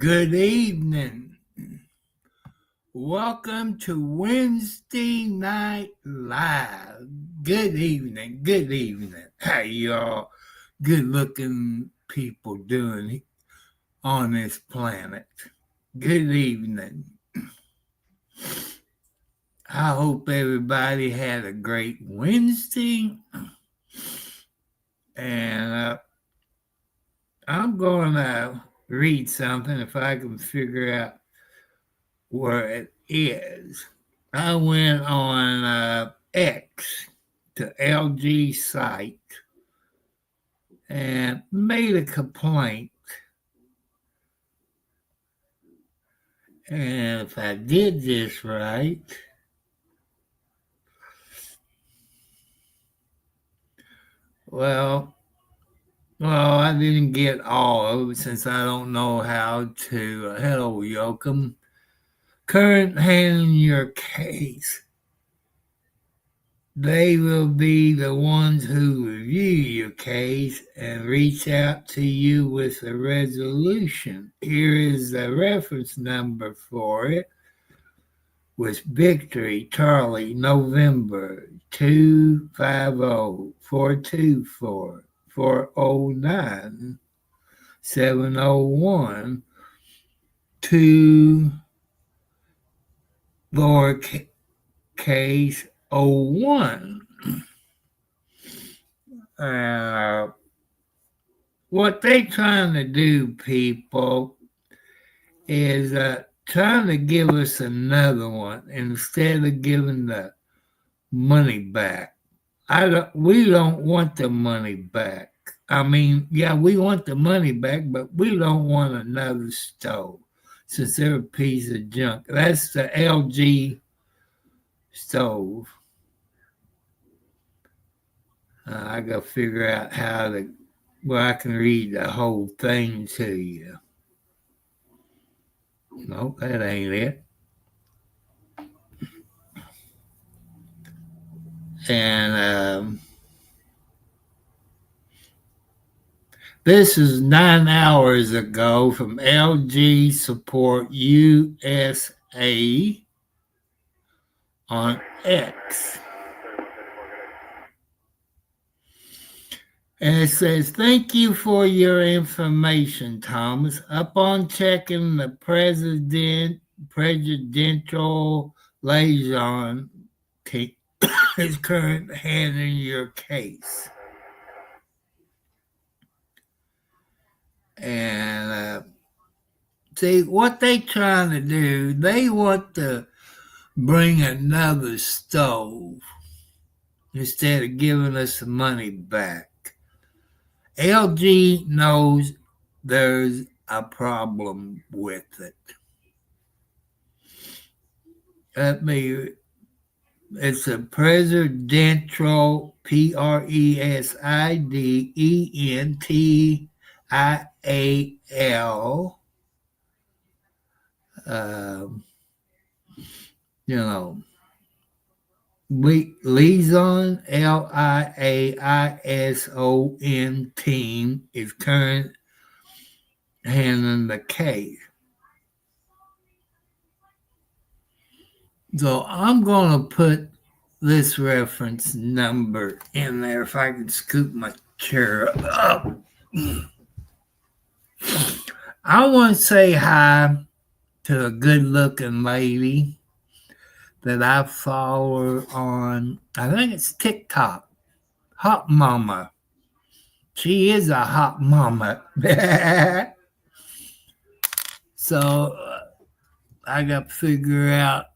Good evening. Welcome to Wednesday Night Live. Good evening. Good evening. How y'all good looking people doing on this planet? Good evening. I hope everybody had a great Wednesday. And I'm going to read something if I can figure out where it is. I went on X to LG site and made a complaint. And if I did this right, well, I didn't get all of it since I don't know how to. Hello, Yoakum. Current handling your case. They will be the ones who review your case and reach out to you with a resolution. Here is the reference number for it. With Victory Charlie November 250-424-409-701 to lowercase 01. What they trying to do, people, is trying to give us another one instead of giving the money back. We don't want the money back. I mean, yeah, we want the money back, but we don't want another stove since they're a piece of junk. That's the LG stove. I got to figure out where I can read the whole thing to you. Nope, that ain't it. And this is 9 hours ago from LG Support USA on X. And it says, thank you for your information, Thomas. Upon checking the presidential liaison is current handling your case. And see, what they trying to do, they want to bring another stove instead of giving us the money back. LG knows there's a problem with it. It's a presidential PRESIDENTIAL. Liaison, LIAISON team is current handling the case. So I'm going to put this reference number in there if I can scoop my chair up. I want to say hi to a good-looking lady that I follow on, I think it's TikTok, Hot Mama. She is a hot mama. So I got to figure out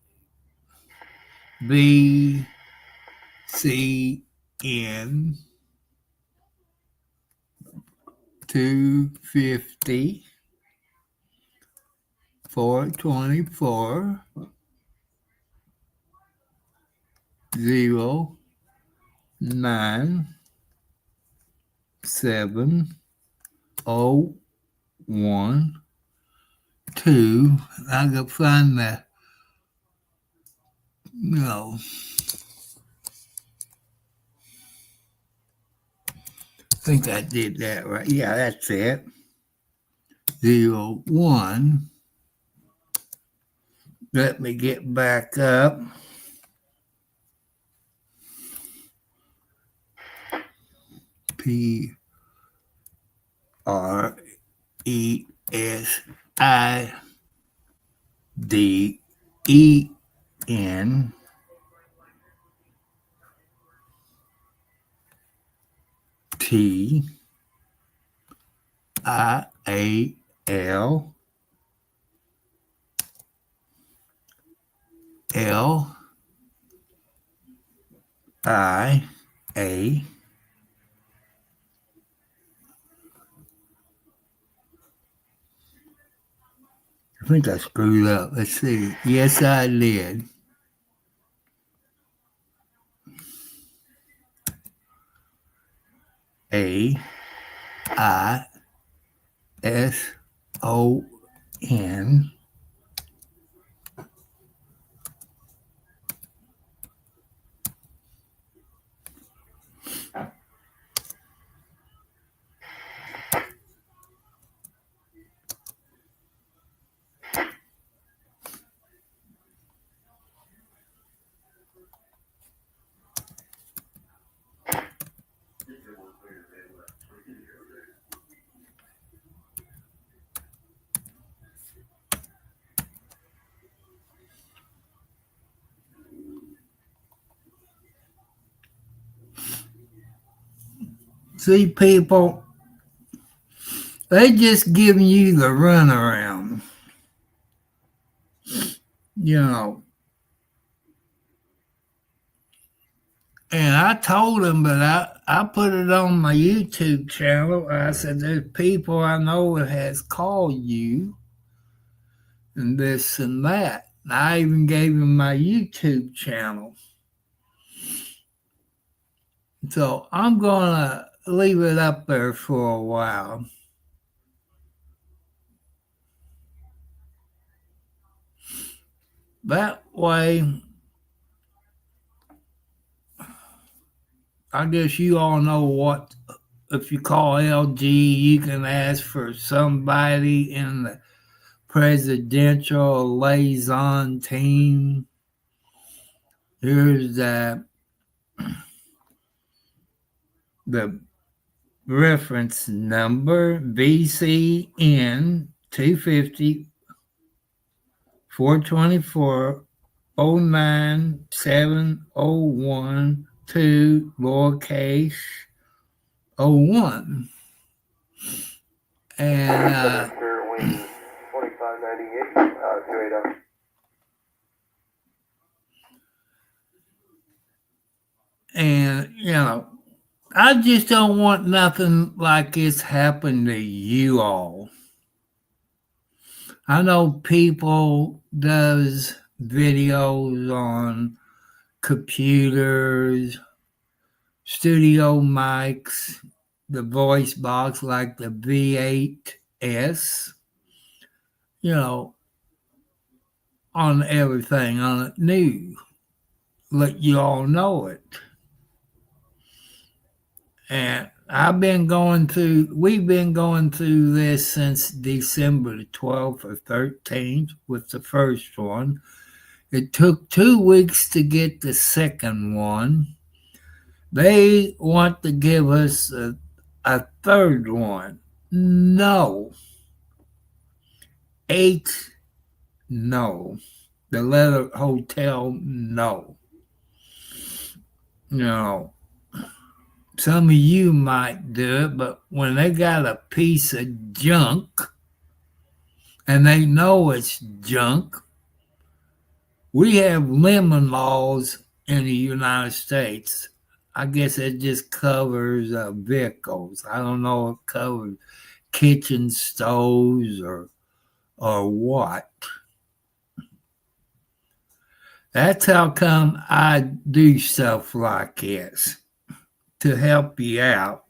BCN 250 424 09-701-2. I can find that. No. I think I did that right. Yeah, that's it. 01. Let me get back up. PRESIDEN TIALLIA. I think I screwed up. Let's see. Yes, I did. AISON. See, people, they just giving you the runaround. You know. And I told them, but I put it on my YouTube channel. I said, there's people I know that has called you and this and that. And I even gave them my YouTube channel. So I'm going to leave it up there for a while. That way, I guess you all know what, if you call LG, you can ask for somebody in the presidential liaison team. Here's the reference number, VCN 250 424 09701 2 lowercase 01. And 2598 and you know, I just don't want nothing like this happen to you all. I know people does videos on computers, studio mics, the voice box like the V8S, you know, on everything, on it new. Let you all know it. And we've been going through this since December the 12th or 13th with the first one. It took 2 weeks to get the second one. They want to give us a third one. No. 8, no. The letter hotel, no. No. Some of you might do it, but when they got a piece of junk and they know it's junk, we have lemon laws in the United States. I guess it just covers vehicles. I don't know if it covers kitchen stoves or what. That's how come I do stuff like this, to help you out.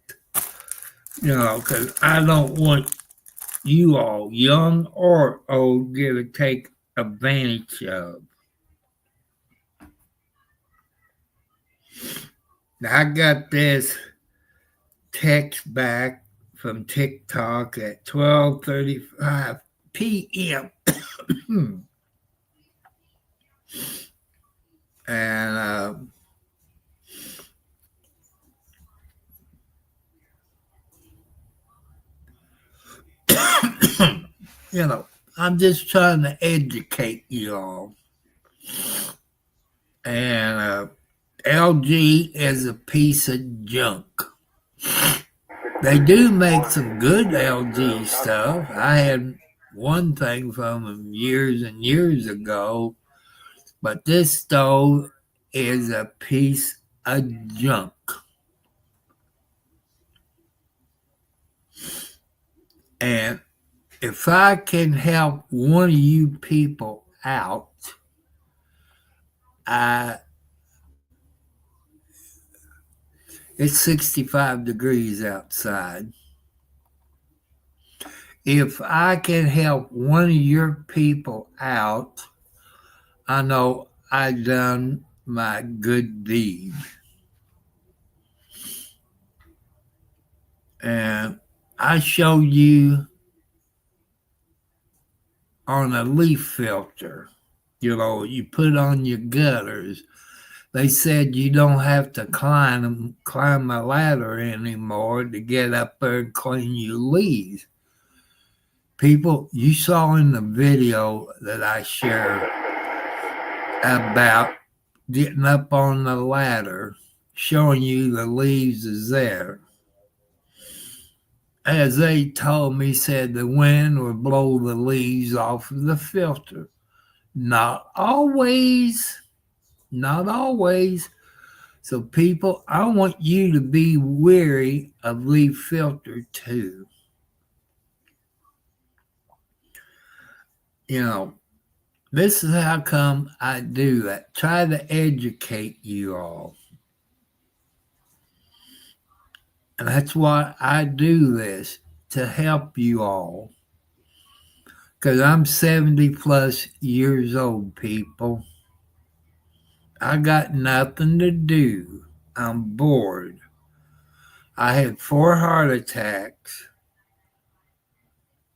You know, because I don't want you all, young or old, to take advantage of. Now, I got this text back from TikTok at 12:35 p.m. And you know, I'm just trying to educate you all. And LG is a piece of junk. They do make some good LG stuff. I had one thing from them years and years ago, but this stove is a piece of junk. And if I can help one of you people out, it's 65 degrees outside. If I can help one of your people out, I know I done my good deed. And I show you on a leaf filter, you put on your gutters. They said you don't have to climb a ladder anymore to get up there and clean your leaves. People, you saw in the video that I shared about getting up on the ladder, showing you the leaves is there. As they told me, said the wind would blow the leaves off of the filter. Not always. Not always. So people, I want you to be wary of leaf filter too. This is how come I do that. Try to educate you all. And that's why I do this, to help you all. Because I'm 70 plus years old, people. I got nothing to do. I'm bored. I had 4 heart attacks,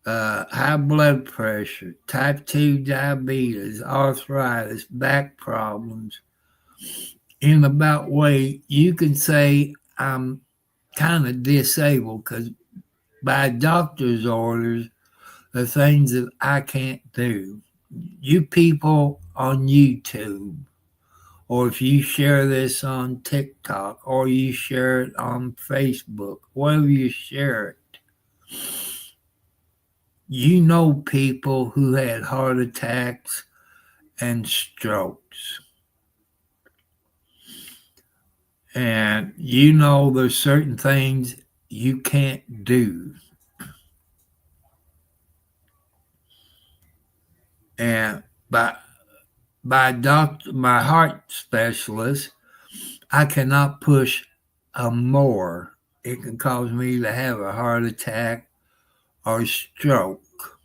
high blood pressure, type 2 diabetes, arthritis, back problems. In about way, you can say I'm kind of disabled because by doctor's orders, the things that I can't do. You people on YouTube, or if you share this on TikTok, or you share it on Facebook, wherever you share it, you know people who had heart attacks and strokes. And you know there's certain things you can't do. And by my heart specialist, I cannot push more. It can cause me to have a heart attack or stroke.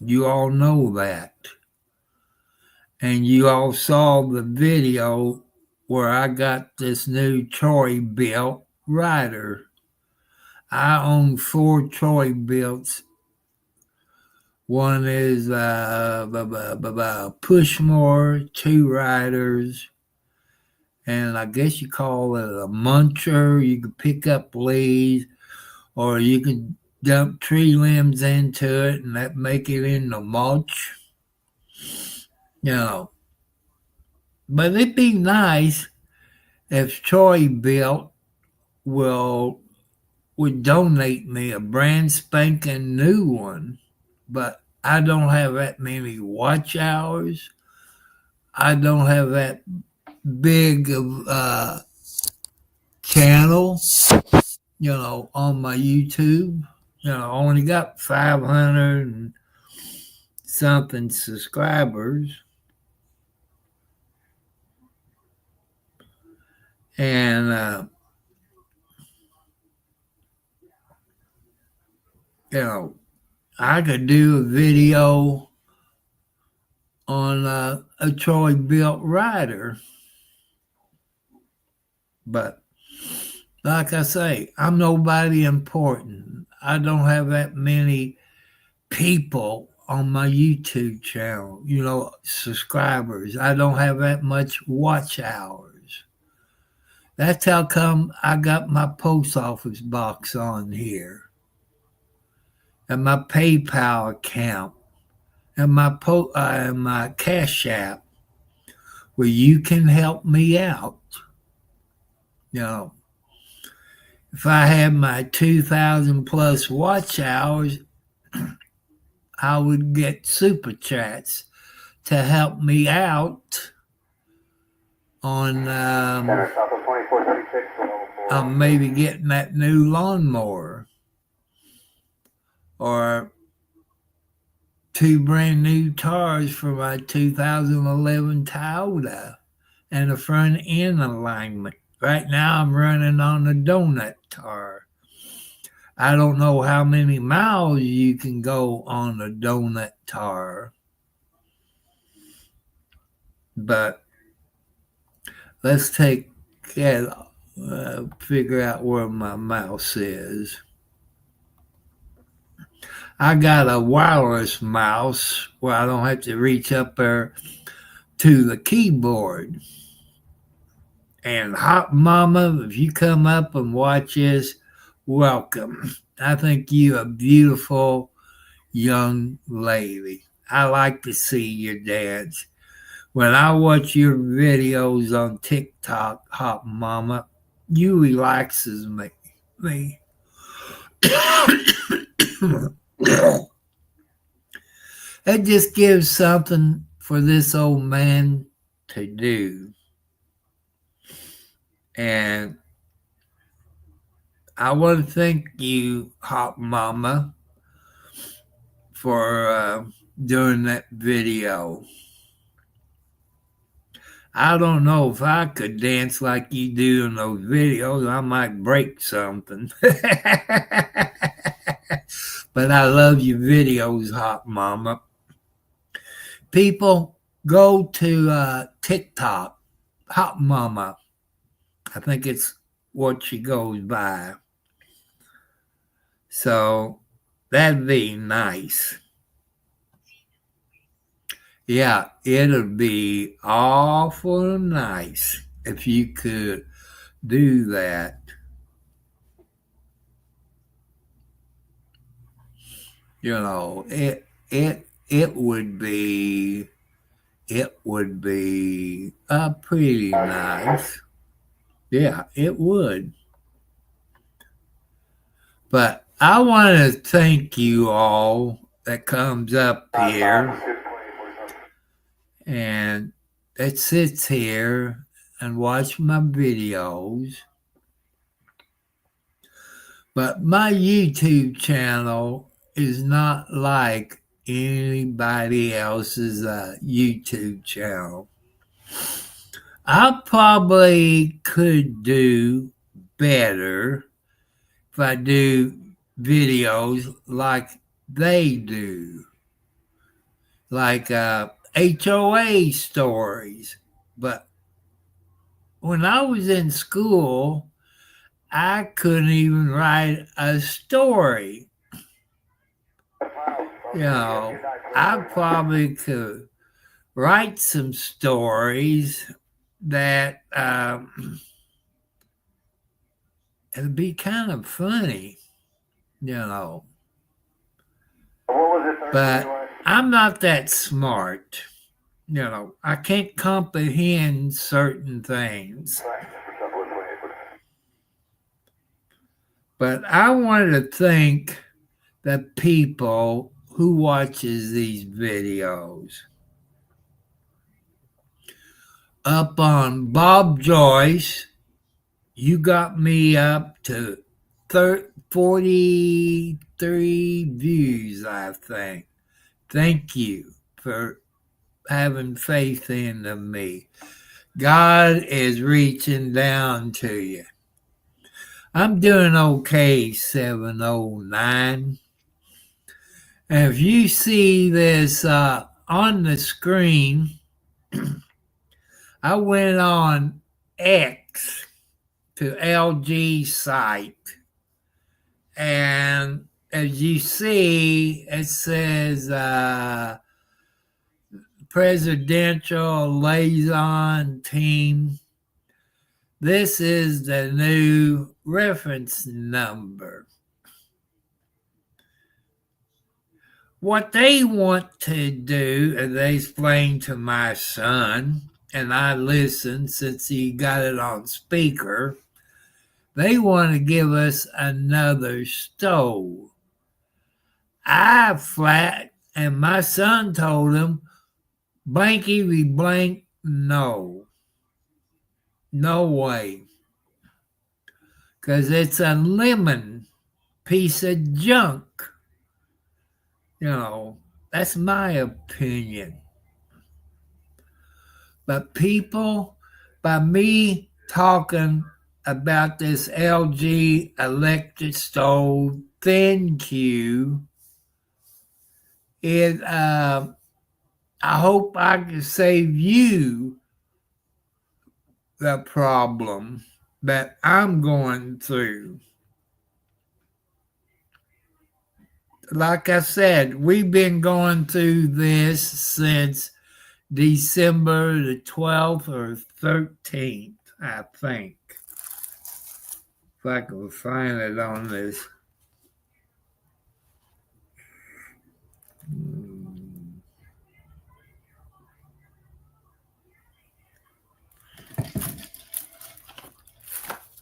You all know that. And you all saw the video where I got this new Troy-Bilt rider. I own 4 Troy-Bilts. One is Pushmore, 2 riders, and I guess you call it a muncher. You can pick up leaves, or you can dump tree limbs into it and that make it into mulch. But it'd be nice if Troy-Bilt would donate me a brand spanking new one, but I don't have that many watch hours. I don't have that big of channel, on my YouTube. I only got 500 and something subscribers. And, I could do a video on a Troy-Bilt rider, but like I say, I'm nobody important. I don't have that many people on my YouTube channel, subscribers. I don't have that much watch hours. That's how come I got my post office box on here and my PayPal account and my Cash App where you can help me out. You know, if I had my 2,000 plus watch hours, I would get super chats to help me out on maybe getting that new lawnmower or 2 brand new tires for my 2011 Toyota and a front end alignment. Right now I'm running on a donut tire. I don't know how many miles you can go on a donut tire, but let's figure out where my mouse is. I got a wireless mouse where I don't have to reach up there to the keyboard. And Hot Mama, if you come up and watch this, welcome. I think you a beautiful young lady. I like to see you dance. When I watch your videos on TikTok, Hot Mama, you relaxes me. It just gives something for this old man to do. And I want to thank you, Hot Mama, for doing that video. I don't know if I could dance like you do in those videos. I might break something. But I love your videos, Hot Mama. People, go to TikTok, Hot Mama. I think it's what she goes by. So that'd be nice. Yeah, it'd be awful nice if you could do that. It would be pretty nice. Yeah, it would. But I want to thank you all that comes up here and that sits here and watch my videos. But my YouTube channel is not like anybody else's YouTube channel. I probably could do better if I do videos like they do, like HOA stories. But when I was in school, I couldn't even write a story. I probably could write some stories that it'd be kind of funny, But I'm not that smart. I can't comprehend certain things. But I wanted to thank the people who watches these videos. Up on Bob Joyce, you got me up to 43 views, I think. Thank you for having faith in me. God is reaching down to you. I'm doing okay, 709. And if you see this on the screen, I went on X, to LG site. And as you see, it says presidential liaison team. This is the new reference number. What they want to do, and they explained to my son, and I listened since he got it on speaker, they want to give us another stove. I flat, and my son told him, blankety blank, no. No way. Because it's a lemon piece of junk. You know, that's my opinion. But people, by me talking about this LG electric stove ThinQ, I hope I can save you the problem that I'm going through. Like I said, we've been going through this since December the 12th or 13th, I think. If I can find it on this.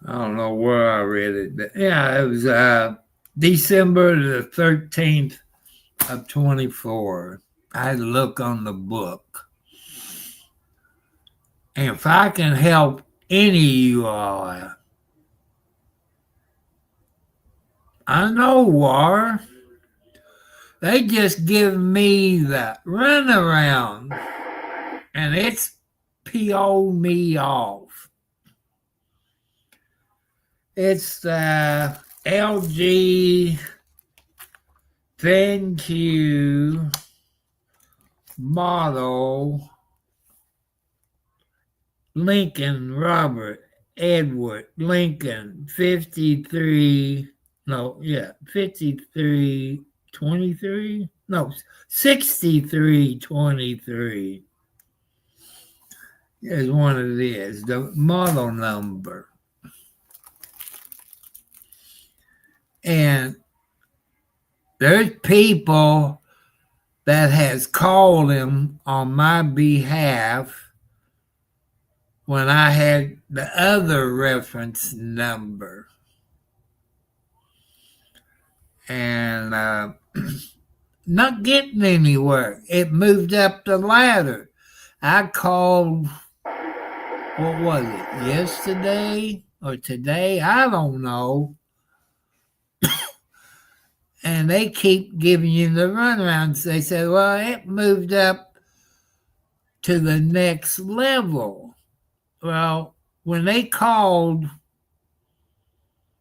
I don't know where I read it, but yeah, it was December the 13th of 24. I had to look on the book. And if I can help any of you all, I know war. They just give me the runaround, and it's PO'd me off. It's the LG ThinQ model Lincoln Robert Edward Lincoln 6323 no 6323 is one of these, the model number. And there's people that has called him on my behalf when I had the other reference number. And not getting anywhere. It moved up the ladder. I called, what was it, yesterday or today? I don't know. And they keep giving you the runarounds. They say, well, it moved up to the next level. Well, when they called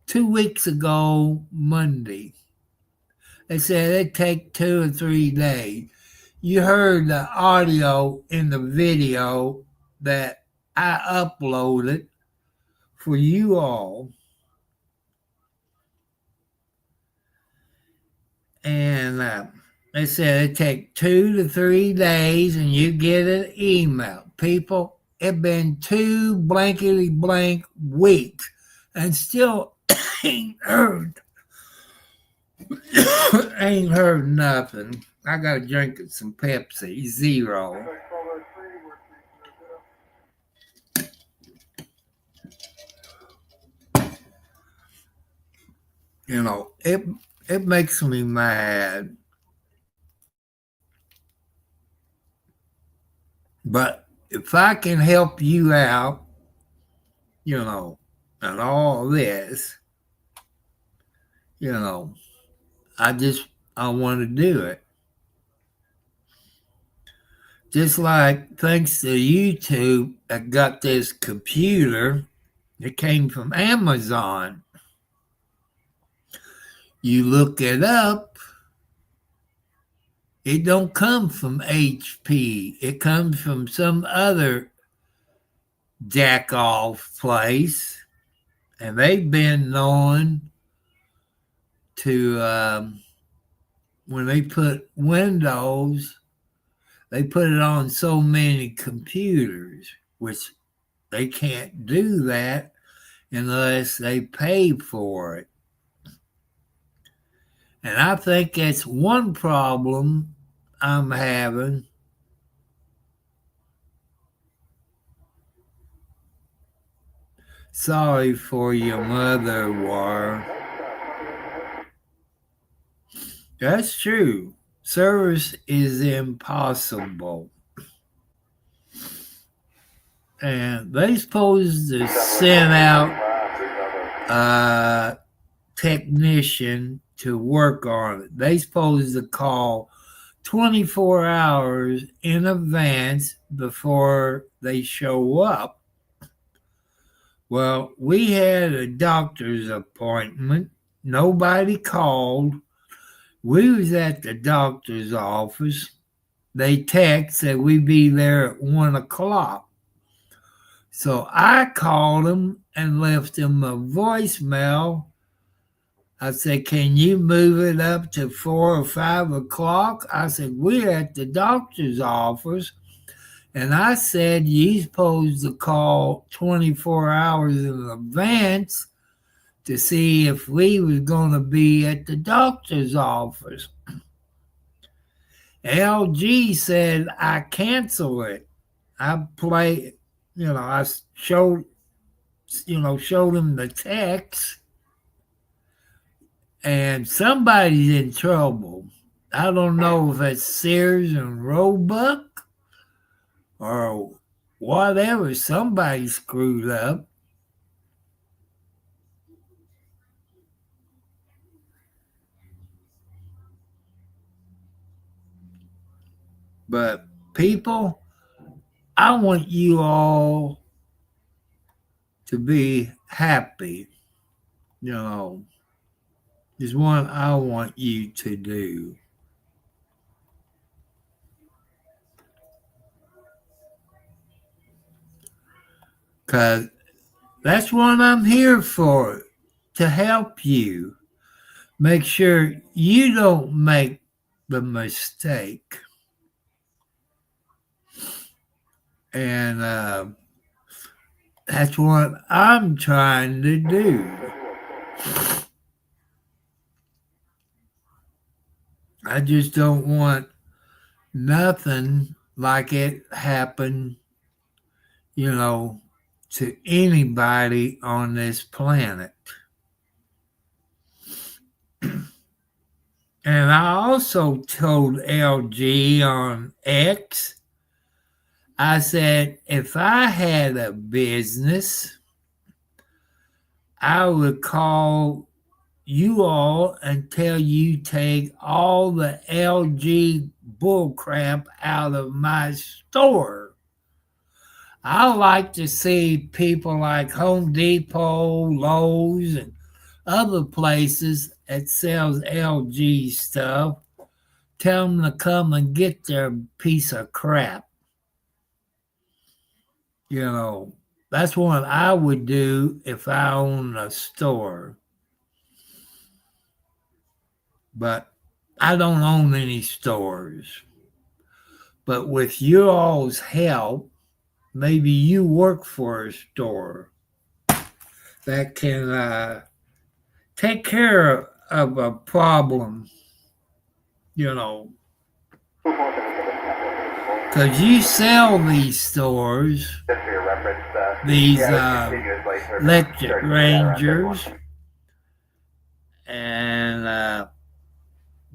2 weeks ago, Monday, they said it'd take 2 or 3 days. You heard the audio in the video that I uploaded for you all. And they said it'd take 2 to 3 days and you get an email. People, it's been 2 blankety blank weeks and still ain't heard nothing. I got to drink some Pepsi Zero. You know, it makes me mad. But if I can help you out, you know, and all this, you know, I want to do it. Just like thanks to YouTube, I got this computer that came from Amazon. You look it up, it don't come from HP. It comes from some other jack-off place. And they've been known to, when they put Windows, they put it on so many computers, which they can't do that unless they pay for it. And I think that's one problem I'm having. Sorry for your mother, War. That's true. Service is impossible. And they supposed to send out a technician to work on it. They supposed to call 24 hours in advance before they show up. Well, we had a doctor's appointment. Nobody called. We was at the doctor's office. They text that we'd be there at 1 o'clock. So I called them and left them a voicemail. I said, can you move it up to 4 or 5 o'clock? I said, we're at the doctor's office. And I said, you're supposed to call 24 hours in advance to see if we was going to be at the doctor's office. LG said, I cancel it. I showed them the text, and somebody's in trouble. I don't know if it's Sears and Roebuck or whatever. Somebody screwed up. But people, I want you all to be happy. Is what I want you to do. Because that's what I'm here for, to help you. Make sure you don't make the mistake. And that's what I'm trying to do. I just don't want nothing like it happen, to anybody on this planet. And I also told LG on X, I said, if I had a business, I would call you all and tell you take all the LG bullcrap out of my store. I like to see people like Home Depot, Lowe's, and other places that sells LG stuff, tell them to come and get their piece of crap. That's what I would do if I owned a store. But I don't own any stores. But with your all's help, maybe you work for a store that can take care of a problem, because you sell these stores, these electric rangers, and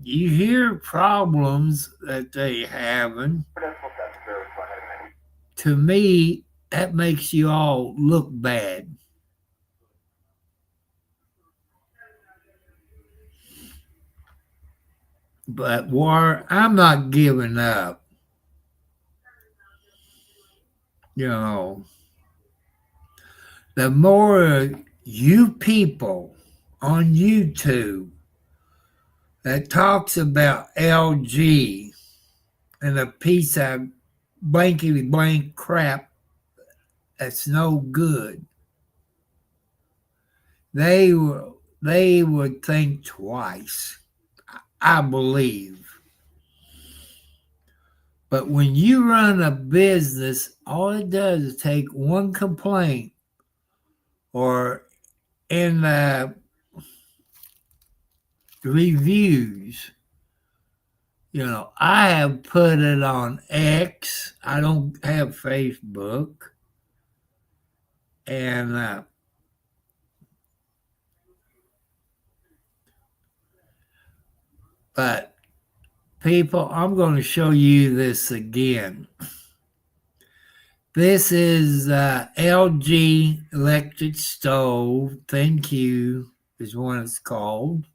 you hear problems that they having. To me, that makes you all look bad. But War, I'm not giving up. The more you people on YouTube that talks about LG and a piece of blankety blank crap that's no good, they would think twice, I believe. But when you run a business, all it does is take one complaint or in the reviews. I have put it on X. I don't have Facebook. And but people, I'm going to show you this again. This is LG electric stove. Thank you is what it's called.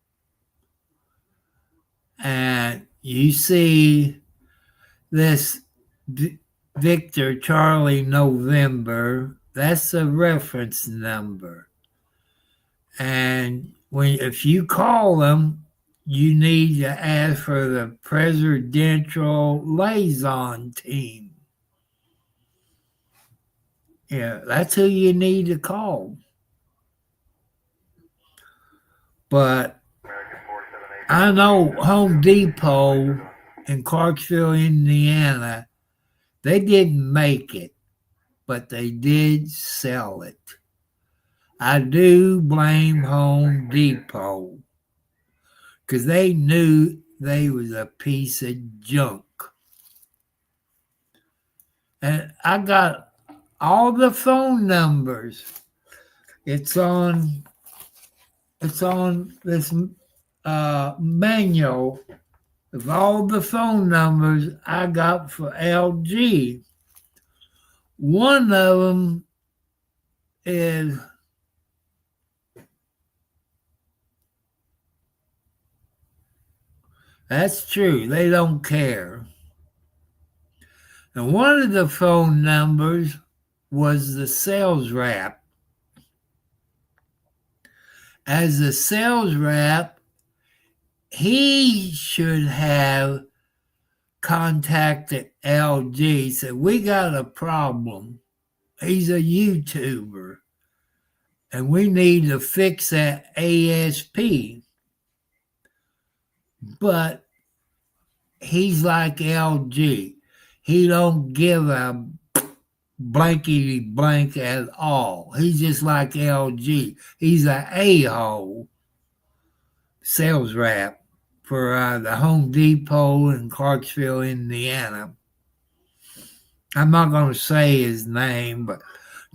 And you see this Victor Charlie November. That's a reference number. And if you call them, you need to ask for the presidential liaison team. Yeah, that's who you need to call. But I know Home Depot in Clarksville, Indiana, they didn't make it, but they did sell it. I do blame Home Depot because they knew they was a piece of junk. And I got all the phone numbers. It's on this manual of all the phone numbers I got for LG. One of them is that's true. They don't care. And one of the phone numbers was the sales rep. As a sales rep, he should have contacted LG, said, we got a problem. He's a YouTuber, and we need to fix that ASP. But he's like LG. He don't give a blankety blank at all. He's just like LG. He's an a-hole sales rep for the Home Depot in Clarksville, Indiana. I'm not going to say his name, but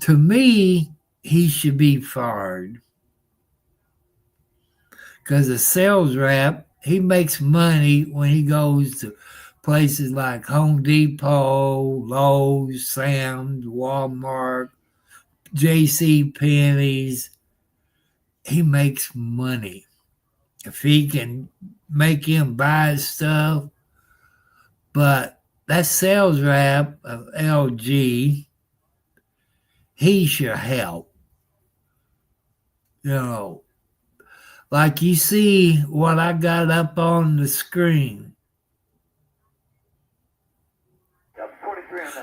to me, he should be fired. Because a sales rep, he makes money when he goes to places like Home Depot, Lowe's, Sam's, Walmart, J.C. Penney's. He makes money. If he can make him buy stuff, but that sales rep of LG, he should help. Like you see what I got up on the screen.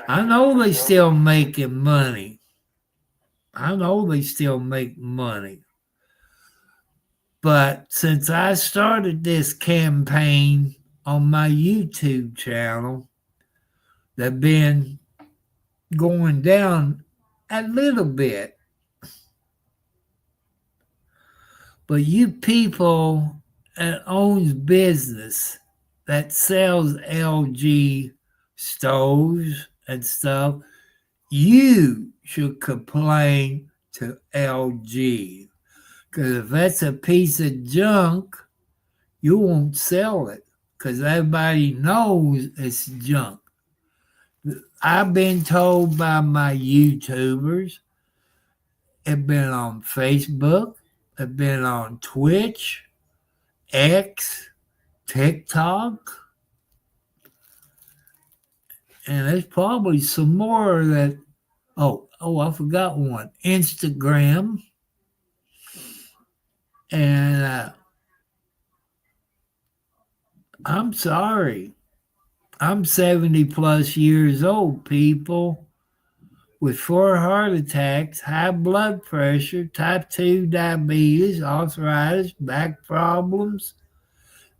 I know they still making money. I know they still make money. But since I started this campaign on my YouTube channel, they've been going down a little bit. But you people that owns business that sells LG stoves and stuff, you should complain to LG. Because if that's a piece of junk, you won't sell it because everybody knows it's junk. I've been told by my YouTubers, it's been on Facebook, it's been on Twitch, X, TikTok, and there's probably some more that, I forgot one, Instagram. And I'm sorry. I'm 70 plus years old, people. with 4 heart attacks, high blood pressure, type 2 diabetes, arthritis, back problems.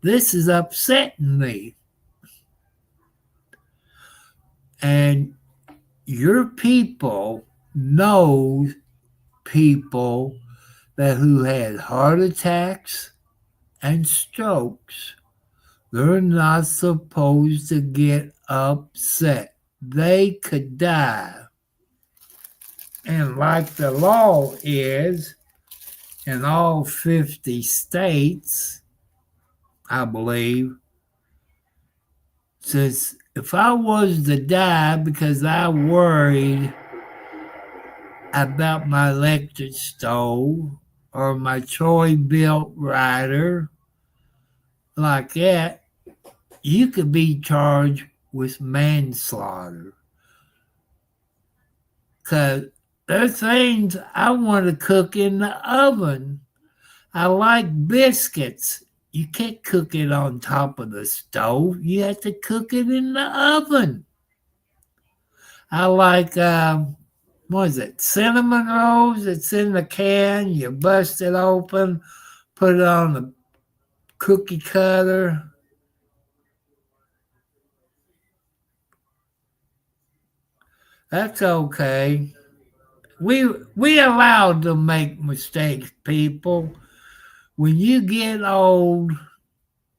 This is upsetting me. And your people know people who had heart attacks and strokes. They're not supposed to get upset. They could die. And like the law is in all 50 states, I believe, since if I was to die because I worried about my electric stove or my Troy-Bilt rider, like that, you could be charged with manslaughter. Because there's things I want to cook in the oven. I like biscuits. You can't cook it on top of the stove. You have to cook it in the oven. I like, what is it, cinnamon rolls? It's in the can. You bust it open, put it on the cookie cutter. That's okay. We allowed to make mistakes, people. When you get old,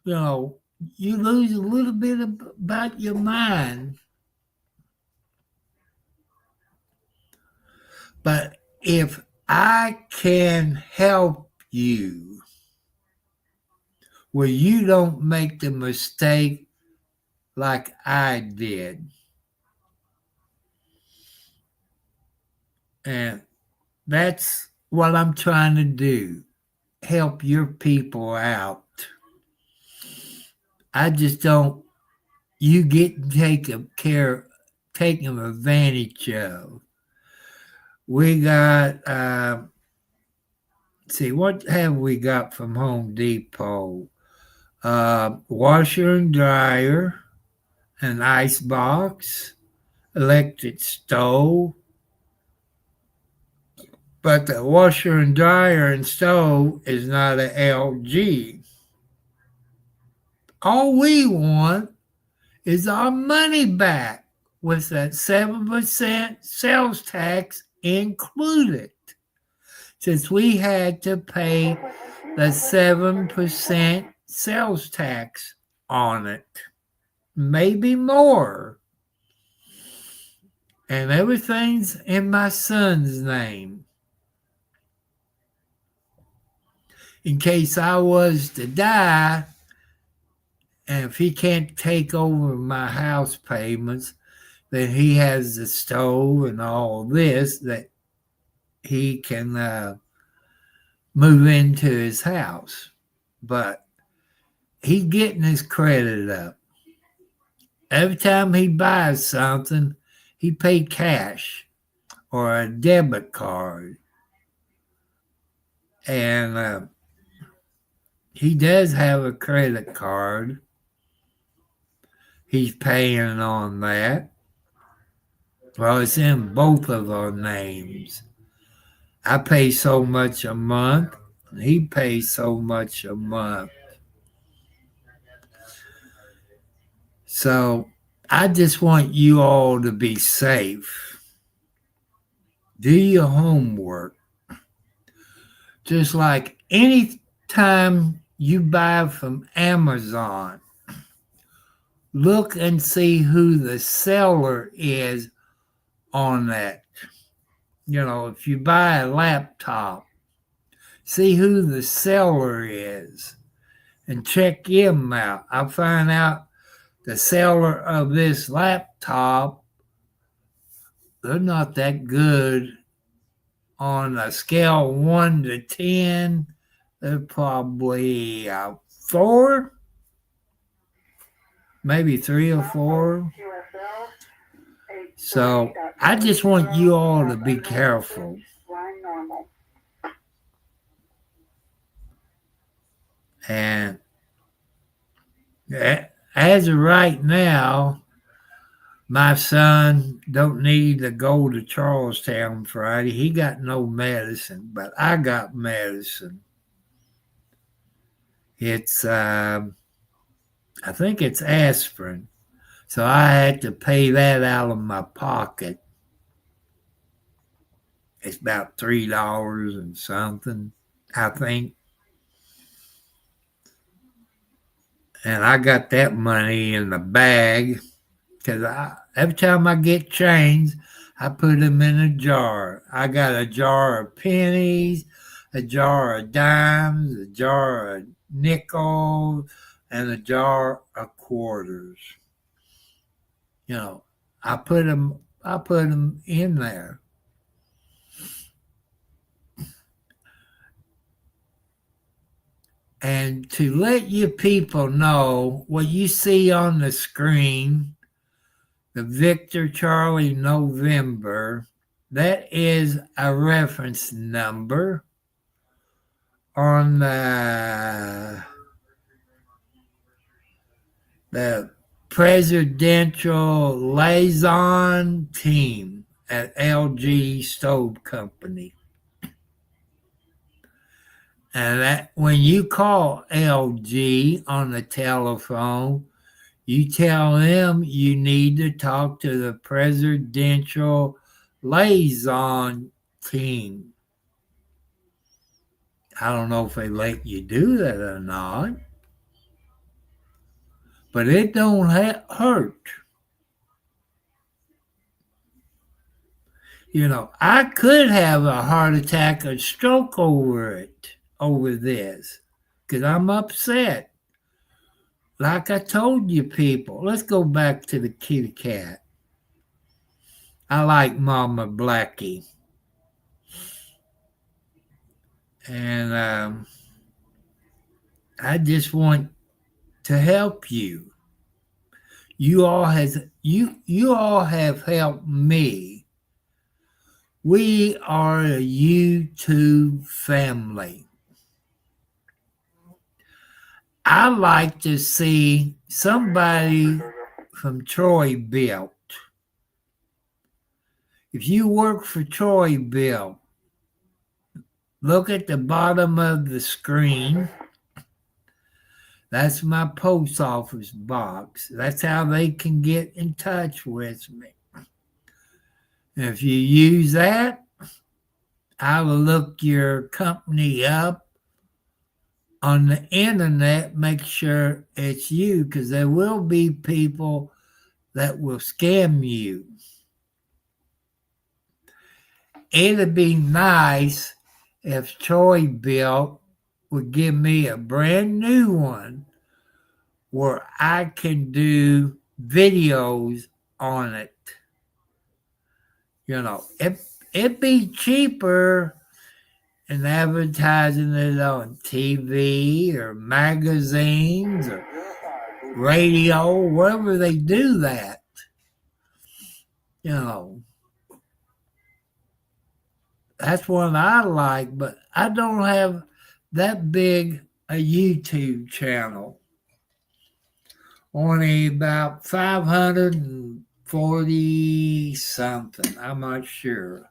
you lose a little bit about your mind. But if I can help you where you don't make the mistake like I did, and that's what I'm trying to do, help your people out. I just don't, you get taken advantage of. We got, see, what have we got from Home Depot? Washer and dryer, an ice box, electric stove. But the washer and dryer and stove is not an LG. All we want is our money back with that 7% sales tax included, since we had to pay the 7% sales tax on it, maybe more. And everything's in my son's name. In case I was to die, and if he can't take over my house payments, then he has the stove and all this that he can move into his house. But he's getting his credit up. Every time he buys something, he pays cash or a debit card. And he does have a credit card. He's paying on that. Well, it's in both of our names. I pay so much a month, and he pays so much a month. So I just want you all to be safe. Do your homework. Just like any time you buy from Amazon, look and see who the seller is on that. If you buy a laptop, see who the seller is and check him out. I find out the seller of this laptop, they're not that good. On a scale 1 to 10, they're probably a 4, maybe 3 or 4. So I just want you all to be careful. And as of right now, My son don't need to go to Charlestown Friday. He got no medicine, but I got medicine. It's I think it's aspirin. So I had to pay that out of my pocket. It's about $3 and something, I think. And I got that money in the bag because every time I get change, I put them in a jar. I got a jar of pennies, a jar of dimes, a jar of nickels, and a jar of quarters. You know, I put them in there. And to let you people know what you see on the screen, the Victor Charlie November, that is a reference number on the presidential liaison team at LG Stove Company. And that when you call LG on the telephone, you tell them you need to talk to the presidential liaison team. I don't know if they let you do that or not, but it don't hurt. You know, I could have a heart attack or stroke over this, because I'm upset. Like I told you people, let's go back to the kitty cat. I like Mama Blackie. And I just want to help you. You all have helped me. We are a YouTube family. I like to see somebody from Troy-Bilt. If you work for Troy-Bilt, look at the bottom of the screen. That's my post office box. That's how they can get in touch with me. And if you use that, I will look your company up on the internet, make sure it's you, because there will be people that will scam you. It'd be nice if Troy-Bilt would give me a brand new one where I can do videos on it. You know, it'd be cheaper than advertising it on TV or magazines or radio, wherever they do that. You know, that's what I like, but I don't have that big a YouTube channel. Only about 540 something. I'm not sure.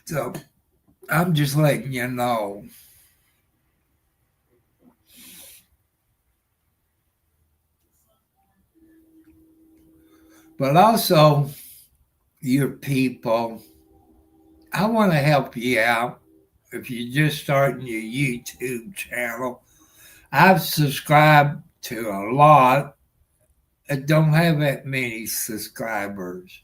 So I'm just letting you know. But also, your people, I want to help you out. If you're just starting your YouTube channel, I've subscribed to a lot that don't have that many subscribers.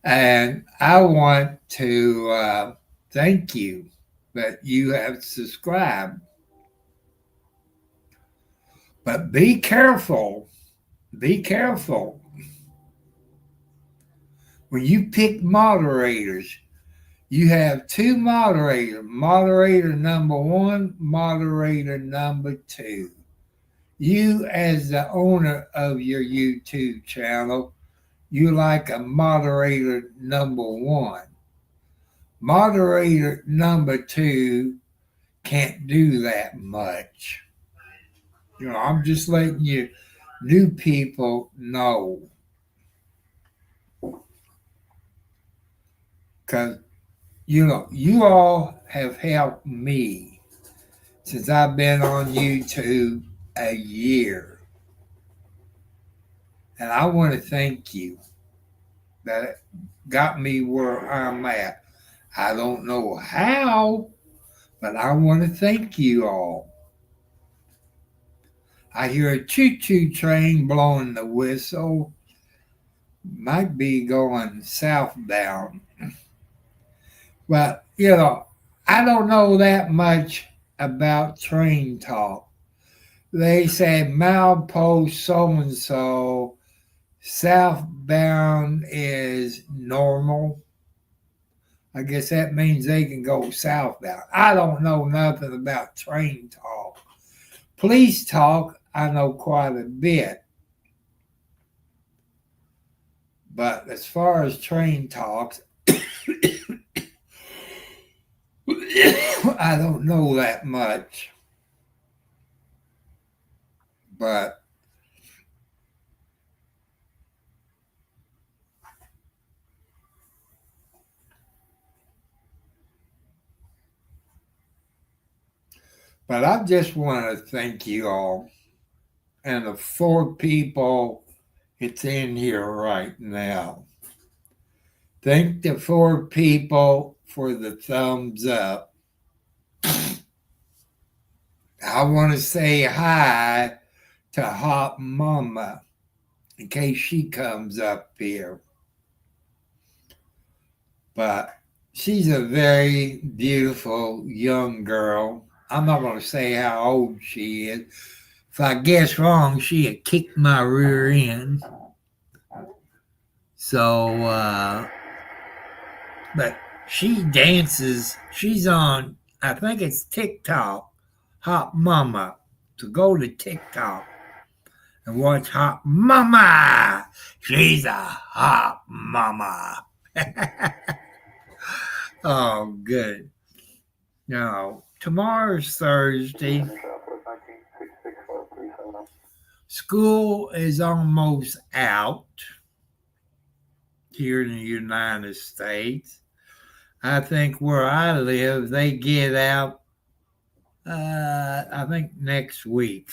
And I want to thank you that you have subscribed. But be careful. Be careful. When you pick moderators, you have two moderators, moderator number one, moderator number two. You, as the owner of your YouTube channel, you like a moderator number one. Moderator number two can't do that much. I'm just letting you new people know. Because, you all have helped me since I've been on YouTube a year. And I want to thank you. That got me where I'm at. I don't know how, but I want to thank you all. I hear a choo-choo train blowing the whistle. Might be going southbound. But, I don't know that much about train talk. They say milepost so-and-so, southbound is normal. I guess that means they can go southbound. I don't know nothing about train talk. Police talk, I know quite a bit. But as far as train talks, I don't know that much. But I just want to thank you all and the 4 people it's in here right now. Thank the 4 people for the thumbs up. I want to say hi to Hot Mama in case she comes up here. But she's a very beautiful young girl. I'm not going to say how old she is. If I guess wrong, she'd kick my rear end. So, but she dances. She's on, I think it's TikTok, Hot Mama. So go to TikTok and watch Hot Mama. She's a hot mama. Oh, good. Now, tomorrow's Thursday. School is almost out here in the United States. I think where I live, they get out, I think next week,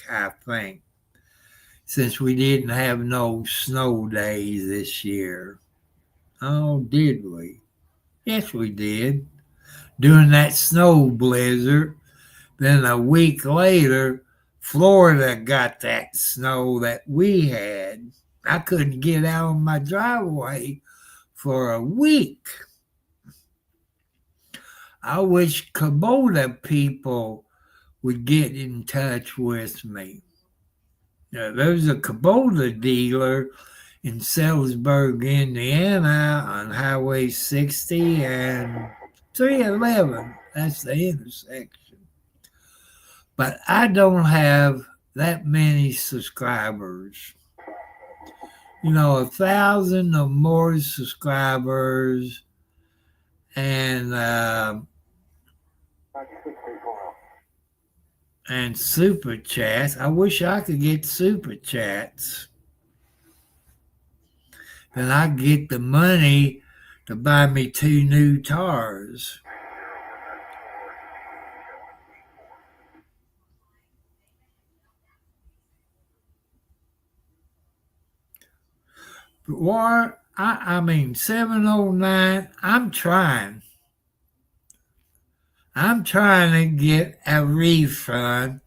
since we didn't have no snow days this year. Oh, did we? Yes, we did. During that snow blizzard, then a week later, Florida got that snow that we had. I couldn't get out of my driveway for a week. I wish Kubota people would get in touch with me. There's a Kubota dealer in Salisbury, Indiana on Highway 60 and 311. That's the intersection. But I don't have that many subscribers. 1,000 or more subscribers and super chats. I wish I could get super chats. Then I get the money to buy me 2 new cars. But War, I mean 709, I'm trying to get a refund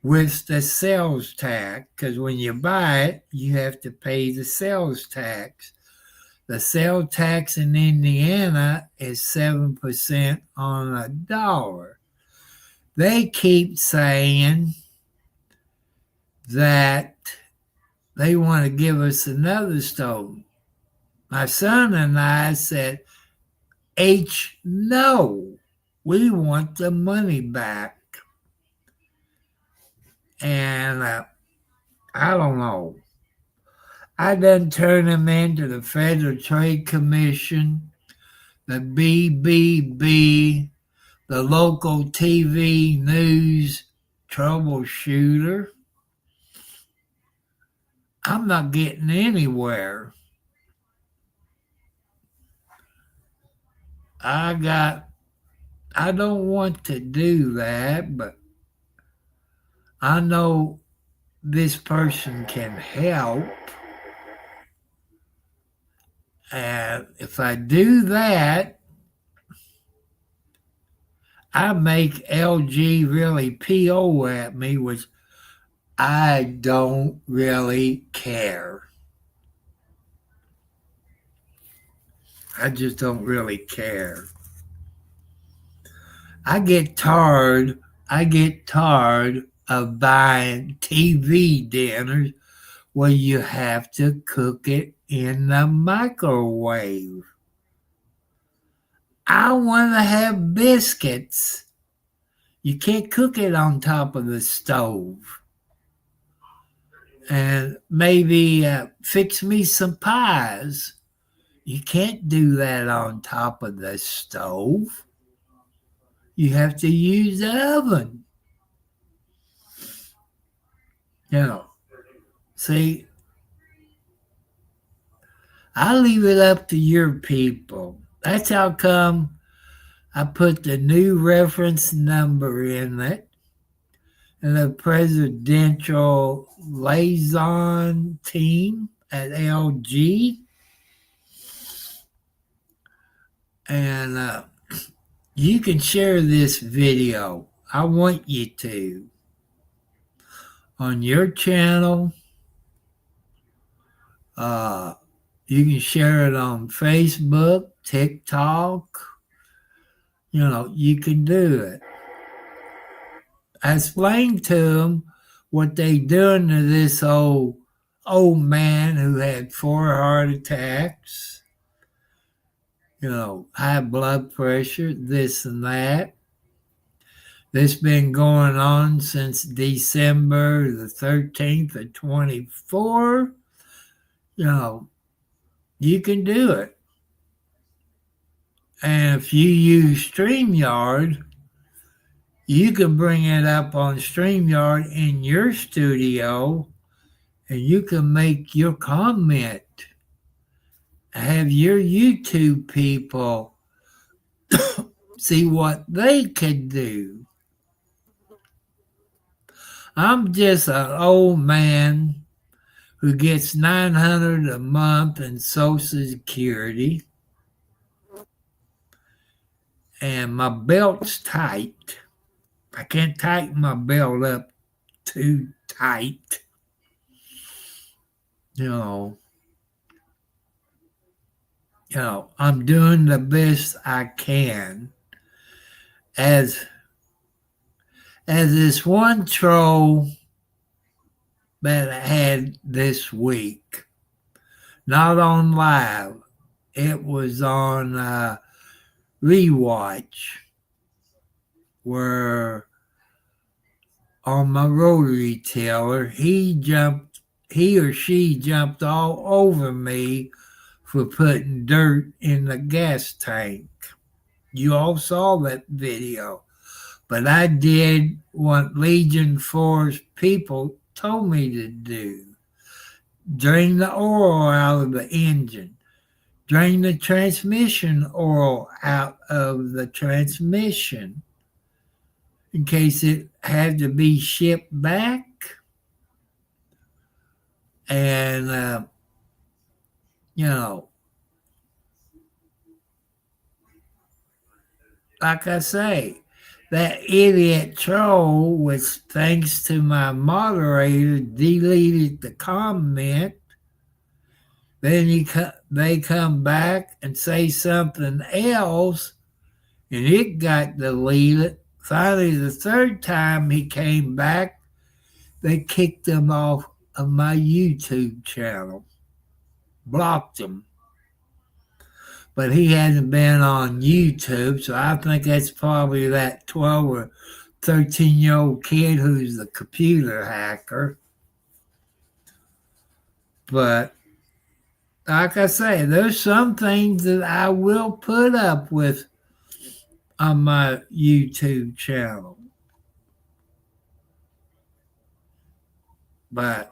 with the sales tax, because when you buy it, you have to pay the sales tax. The sales tax in Indiana is 7% on $1. They keep saying that they want to give us another stove. My son and I said, no, we want the money back. And I don't know. I done turned them into the Federal Trade Commission, the BBB, the local TV news troubleshooter. I'm not getting anywhere. I don't want to do that, but I know this person can help. And if I do that, I make LG really PO at me, which I don't really care. I just don't really care. I get tired of buying TV dinners where you have to cook it in the microwave. I want to have biscuits. You can't cook it on top of the stove. And maybe fix me some pies. You can't do that on top of the stove. You have to use the oven. You know, see, I leave it up to your people. That's how come I put the new reference number in it and the presidential liaison team at LG. And you can share this video. I want you to. On your channel, you can share it on Facebook, TikTok. You know, you can do it. I explained to them what they doing to this old man who had 4 heart attacks, you know, high blood pressure, this and that. This been going on since December the 13th of 24. You know, you can do it. And if you use StreamYard, you can bring it up on StreamYard in your studio and you can make your comment. Have your YouTube people see what they could do. I'm just an old man who gets $900 a month in Social Security, and my belt's tight. I can't tighten my belt up too tight. You know, I'm doing the best I can. As this one troll that I had this week, not on live, it was on Rewatch, where on my rotary tiller, he or she jumped all over me for putting dirt in the gas tank. You all saw that video. But I did what Legion Force people told me to do. Drain the oil out of the engine. Drain the transmission oil out of the transmission in case it had to be shipped back. And, you know, like I say, that idiot troll, which thanks to my moderator, deleted the comment. Then they come back and say something else, and it got deleted. Finally, the third time he came back, they kicked him off of my YouTube channel, blocked him. But he hasn't been on YouTube, so I think that's probably that 12 or 13-year-old kid who's the computer hacker. But like I say, there's some things that I will put up with on my YouTube channel. But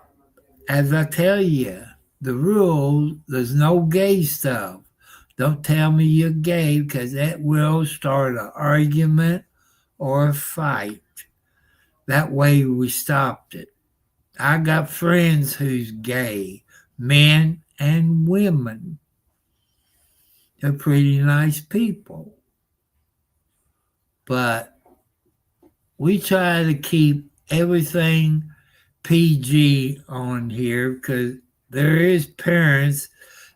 as I tell you, the rule, there's no gay stuff. Don't tell me you're gay because that will start an argument or a fight. That way we stopped it. I got friends who's gay, men and women. They're pretty nice people. But we try to keep everything PG on here because there is parents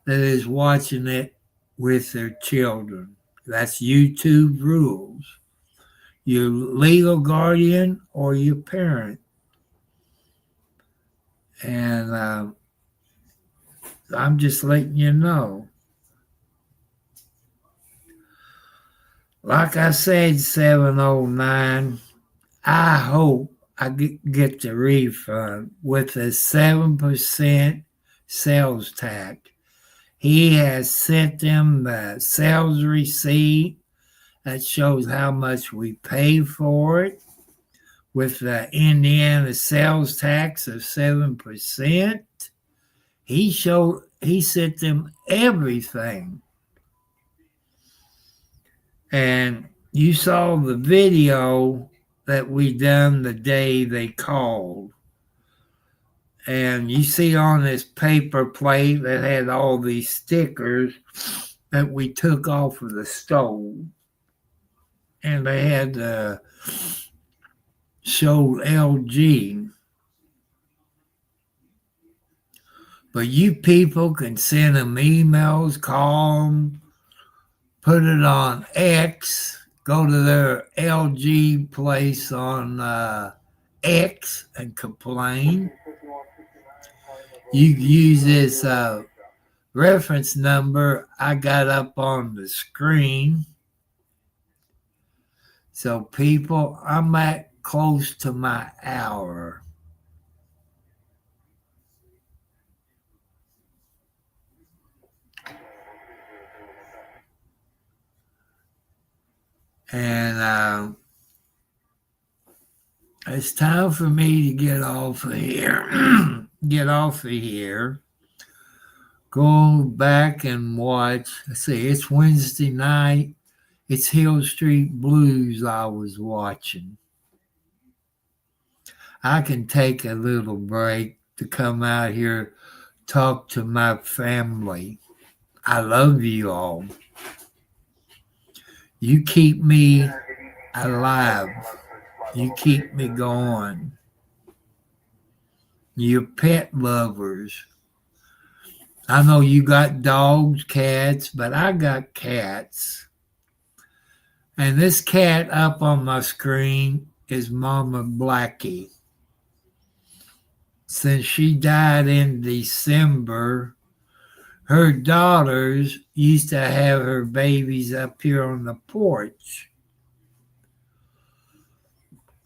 that is watching it with their children. That's YouTube rules. Your legal guardian or your parent. And I'm just letting you know. Like I said, 709, I hope I get the refund with a 7% sales tax. He has sent them the sales receipt that shows how much we paid for it with the Indiana sales tax of 7%. He sent them everything. And you saw the video that we done the day they called. And you see on this paper plate that had all these stickers that we took off of the stove. And they had showed LG. But you people can send them emails, call them, put it on X, go to their LG place on X and complain. You use this reference number I got up on the screen. So people, I'm at close to my hour. And it's time for me to get off of here. Go back and watch. Let's see, it's Wednesday night. It's Hill Street Blues I was watching. I can take a little break to come out here, talk to my family. I love you all. You keep me alive. You keep me going. You're pet lovers. I know you got dogs, cats, but I got cats. And this cat up on my screen is Mama Blackie. Since she died in December, her daughters used to have her babies up here on the porch.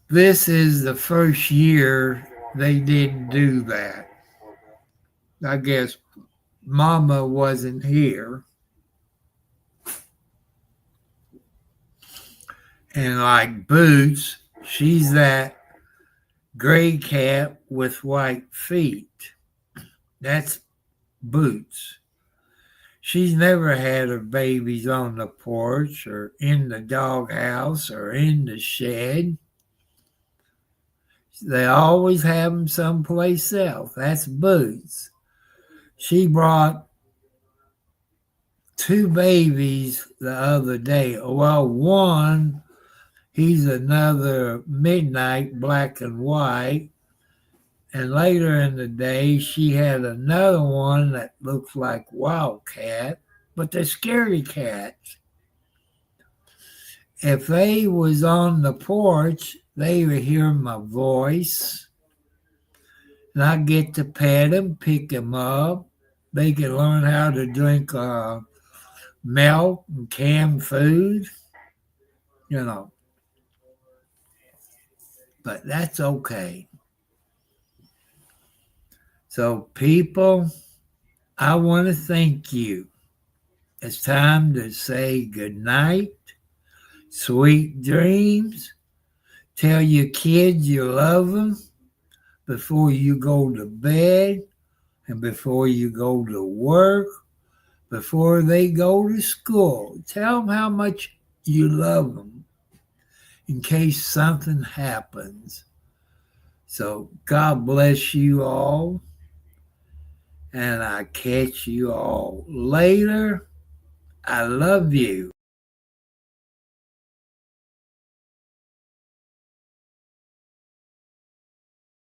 This is the first year they didn't do that. I guess Mama wasn't here. And like Boots, she's that gray cat with white feet. That's Boots. She's never had her babies on the porch or in the doghouse or in the shed. They always have them someplace else. That's Boots. She brought 2 babies the other day. Well, one, he's another midnight black and white. And later in the day, she had another one that looks like Wildcat, but they're scary cats. If they was on the porch, they would hear my voice. And I get to pet them, pick them up. They can learn how to drink milk and canned food, you know. But that's okay. So, people, I want to thank you. It's time to say good night, sweet dreams. Tell your kids you love them before you go to bed and before you go to work, before they go to school. Tell them how much you love them in case something happens. So God bless you all, and I catch you all later. I love you.